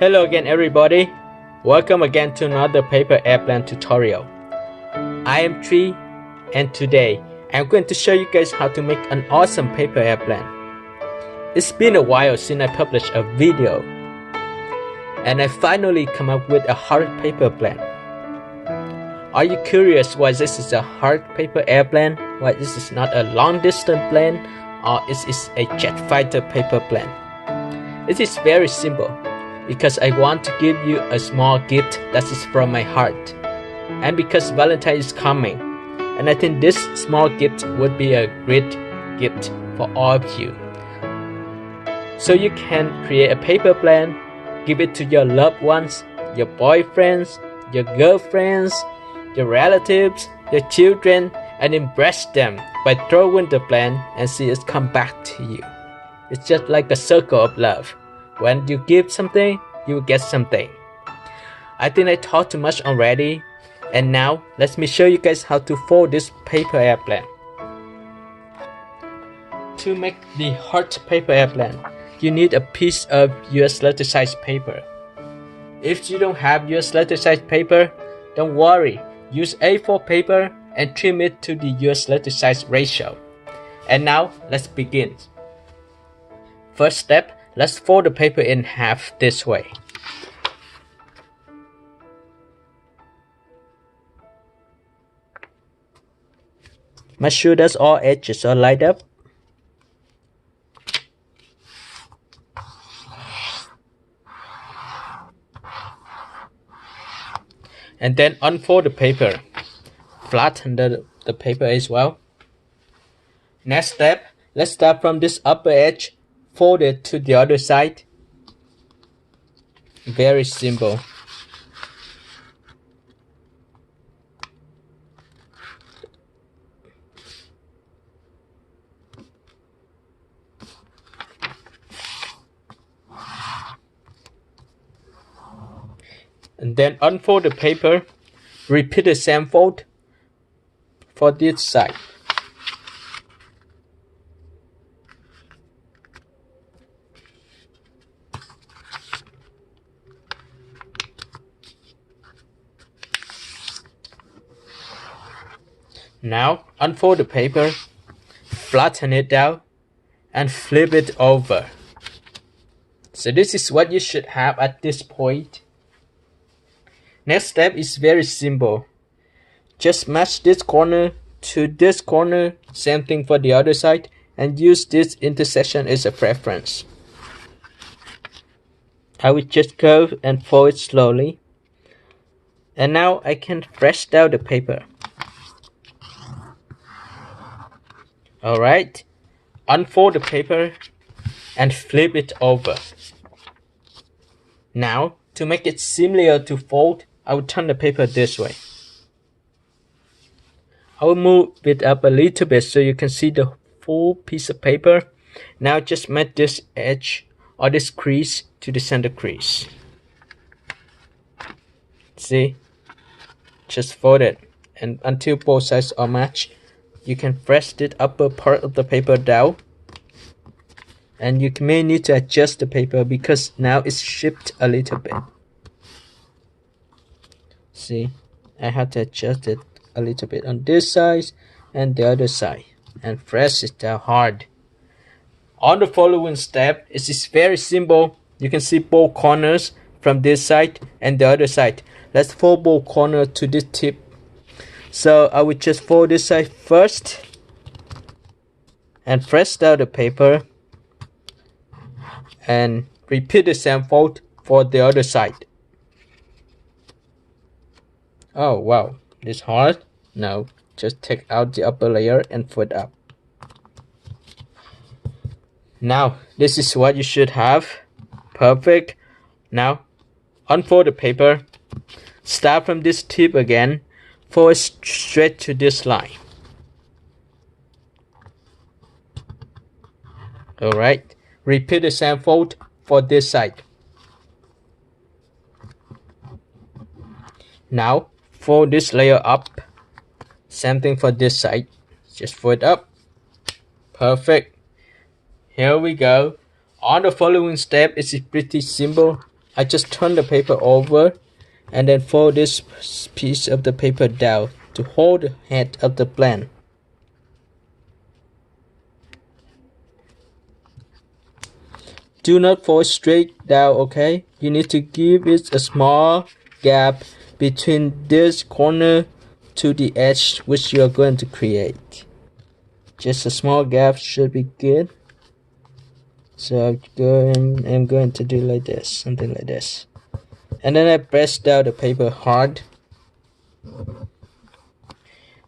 Hello again everybody, welcome again to another paper airplane tutorial. I am Tree and today I'm going to show you guys how to make an awesome paper airplane. It's been a while since I published a video and I finally come up with a hard paper plane. Are you curious why this is a hard paper airplane? Why this is not a long distance plane or is it a jet fighter paper plane? It is very simple. Because I want to give you a small gift that is from my heart, and because Valentine is coming, and I think this small gift would be a great gift for all of you. So you can create a paper plane, give it to your loved ones, your boyfriends, your girlfriends, your relatives, your children, and impress them by throwing the plane and see it come back to you. It's just like a circle of love. When you give something, you will get something. I think I talked too much already, and now let me show you guys how to fold this paper airplane. To make the hard paper airplane, you need a piece of US letter size paper. If you don't have US letter size paper, don't worry, use A4 paper and trim it to the US letter size ratio. And now let's begin. First step, let's fold the paper in half this way. Make sure that all edges are lined up. And then unfold the paper. Flatten the paper as well. Next step, let's start from this upper edge. Fold it to the other side. Very simple. And then unfold the paper. Repeat the same fold for this side. Now unfold the paper, flatten it down, and flip it over. So this is what you should have at this point. Next step is very simple. Just match this corner to this corner, same thing for the other side, and use this intersection as a reference. I will just go and fold it slowly. And now I can press down the paper. Alright, unfold the paper and flip it over. Now, to make it similar to fold, I will turn the paper this way. I will move it up a little bit so you can see the full piece of paper. Now just match this edge or this crease to the center crease. See? Just fold it and until both sides are matched. You can press the upper part of the paper down, and you may need to adjust the paper because now it's shifted a little bit. See, I have to adjust it a little bit on this side and the other side and press it down hard. On the following step, it is very simple. You can see both corners from this side and the other side. Let's fold both corners to this tip. So I will just fold this side first and press down the paper and repeat the same fold for the other side. Oh wow, this hard? No, just take out the upper layer and fold up. Now this is what you should have. Perfect. Now unfold the paper. Start from this tip again. Fold straight to this line. Alright, repeat the same fold for this side. Now fold this layer up. Same thing for this side. Just fold up. Perfect. Here we go. On the following step, it's pretty simple. I just turn the paper over and then fold this piece of the paper down to hold the head of the plan. Do not fold straight down, okay? You need to give it a small gap between this corner to the edge which you are going to create. Just a small gap should be good. So I'm going to do like this, something like this. And then I press down the paper hard.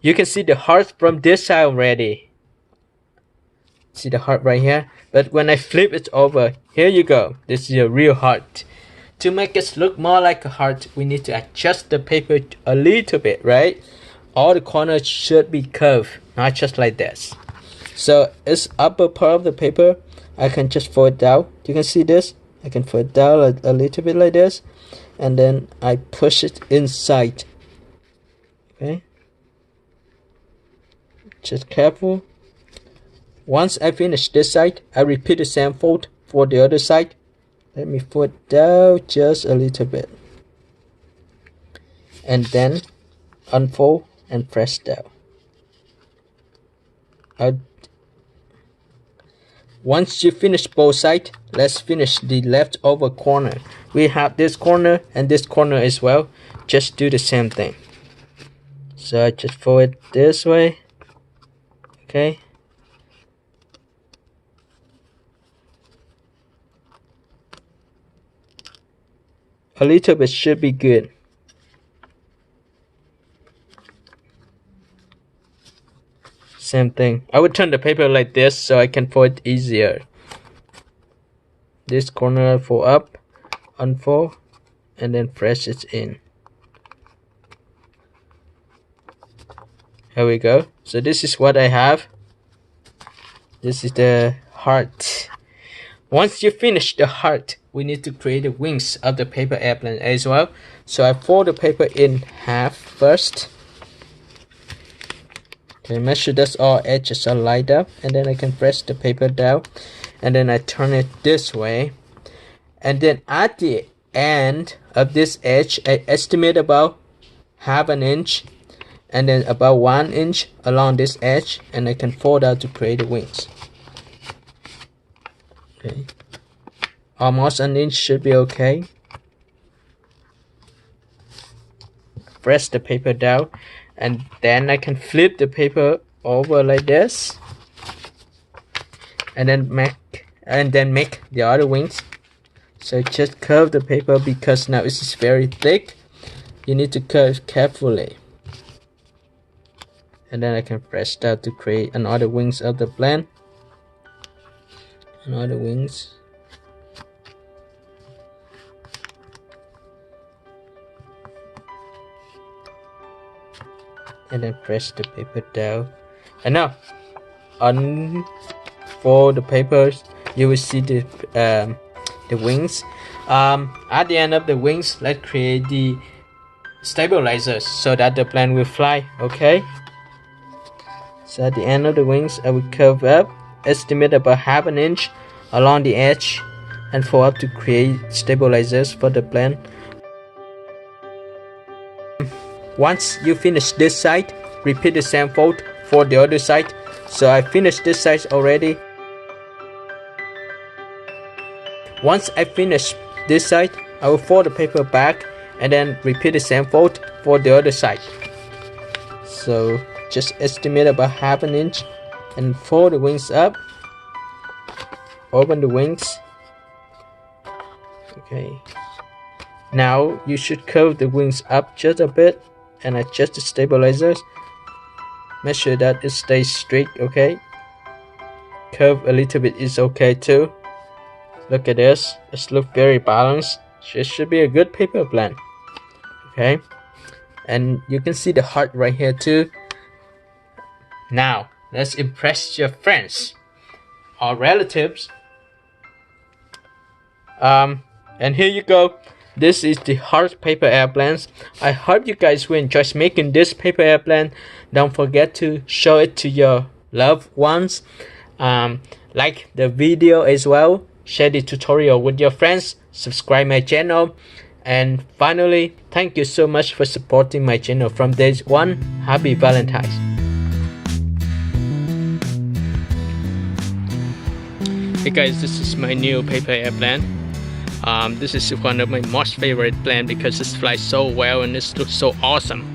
You can see the heart from this side already. See the heart right here? But when I flip it over, here you go. This is a real heart. To make it look more like a heart, we need to adjust the paper a little bit, right? All the corners should be curved, not just like this. So this upper part of the paper, I can just fold it down. You can see this. I can fold it down a little bit like this. And then I push it inside. Okay. Just careful. Once I finish this side, I repeat the same fold for the other side. Let me fold down just a little bit. And then unfold and press down. Once you finish both sides, let's finish the leftover corner. We have this corner and this corner as well. Just do the same thing. So I just fold it this way. Okay. A little bit should be good. Same thing. I would turn the paper like this so I can fold it easier. This corner fold up, unfold, and then press it in. Here we go. So this is what I have. This is the heart. Once you finish the heart, we need to create the wings of the paper airplane as well. So I fold the paper in half first. Okay, make sure that all edges are lined up, and then I can press the paper down, and then I turn it this way. And then at the end of this edge, I estimate about half an inch, and then about 1 inch along this edge, and I can fold out to create the wings. Okay. Almost an inch should be okay. Press the paper down, and then I can flip the paper over like this, and then make the other wings. So just curve the paper because now it's very thick. You need to curve carefully. And then I can press down to create another wings of the plane. Another wings. And then press the paper down. And now unfold the papers. You will see the wings. At the end of the wings, let's create the stabilizers so that the plane will fly. Okay. So at the end of the wings, I will curve up, estimate about half an inch along the edge, and fold up to create stabilizers for the plane. Once you finish this side, repeat the same fold for the other side. So I finished this side already. Once I finish this side, I will fold the paper back and then repeat the same fold for the other side. So just estimate about half an inch and fold the wings up. Open the wings. Okay. Now you should curve the wings up just a bit and adjust the stabilizers. Make sure that it stays straight, okay? Curve a little bit is okay too. Look at this. It looks very balanced. It should be a good paper plane. Okay? And you can see the heart right here too. Now, let's impress your friends or relatives. And here you go. This is the heart paper airplanes. I hope you guys will enjoy making this paper airplane. Don't forget to show it to your loved ones. Like the video as well. share the tutorial with your friends, subscribe my channel, and finally, thank you so much for supporting my channel from day one. Happy Valentine's. Hey guys, this is my new paper airplane. This is one of my most favorite plane because it flies so well and it looks so awesome.